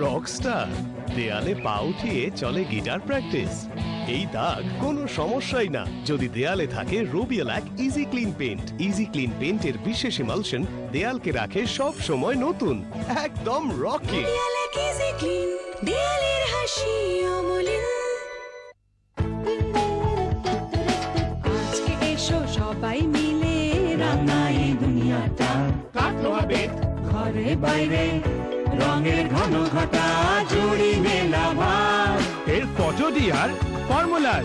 Rockstar দেয়ালে পা উঠিয়ে চলে গিটার প্র্যাকটিস। এই দাগ কোনো সমস্যাই না যদি দেয়ালে থাকে Robialac easy clean paint. Easy clean পেইন্টের বিশেষ ইমালশন দেয়ালকে রাখে সব সময় নতুন, একদম রকি। রোবিয়ালাক ইজি ক্লিন, দেয়ালের হাসি অমলিন। আজকে এসো সবাই মিলে রাঙাই দুনিয়াটা। কাটলো হবে ঘরে বাইরে রঙের ঘন ঘটা জুড়ি মেলা এর ফটো দিয়ার ফর্মুলার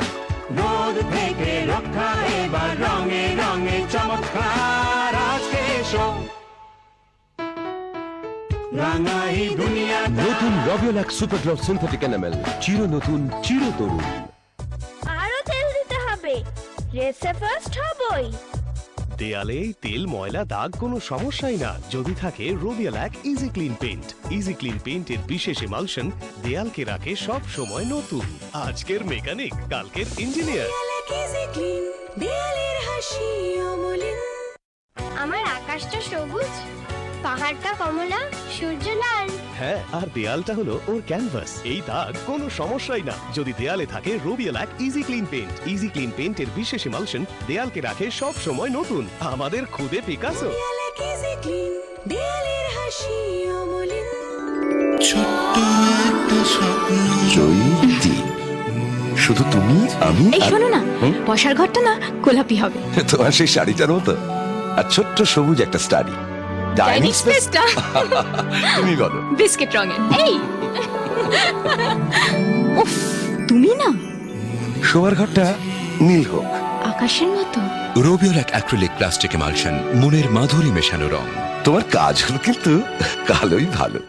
রোদ থেকে রক্ষা এবার রঙে রঙে চমৎকার। আজকে এসো রাঙাই দুনিয়াটা। নতুন রবিওলাক সুপার গ্লো সিনথেটিক এনামেল, চির নতুন চির তরুণ। আরো তেল দিতে হবে, রেসে ফার্স্ট হবই। দেয়ালে তেল ময়লা দাগ কোনো সমস্যাই না যদি থাকে Robialac easy clean paint. Easy clean পেইন্টের বিশেষ ইমালশন দেয়ালকে রাখে সব সময় নতুন। আজকের মেকানিক কালকের ইঞ্জিনিয়ার। রোবিয়ালাক ইজি ক্লিন, দেয়ালের হাসি অমলিন। আমার আকাশটা সবুজ, পাহাড়টা কমলা, সূর্য লাল। হ্যাঁ, আর দেয়ালটা হলো ওর ক্যানভাস। এই দাগ কোনো সমস্যাই না যদি দেয়ালে থাকে Robialac easy clean paint. Easy clean পেইন্টের বিশেষ ইমালশন দেয়ালকে রাখে সব সময় নতুন, আমাদের খুদে পিকাসো। রোবিয়ালাক ইজি ক্লিন, দেয়ালের হাসি অমলিন। ছোট্ট একটা স্বপ্ন জয়ন্তী, শুধু তুমি আমি এই শোনো না, বসার ঘরটা না গোলাপি হবে। তোমার সেই শাড়িটার মতো, আর ছোট্ট সবুজ একটা স্টাডি। ডাইনিং স্পেসটা তুমি বলো। বিস্কিট রঙের। এই উফ, তুমি না শোয়ার ঘরটা নীল হোক। আকাশের মতো। রোবিওলাক অ্যাক্রিলিক প্লাস্টিক এমালশন, মনের মাধুরী মেশানো রং। তোমার কাজ হলো কিন্তু কালোই ভালো।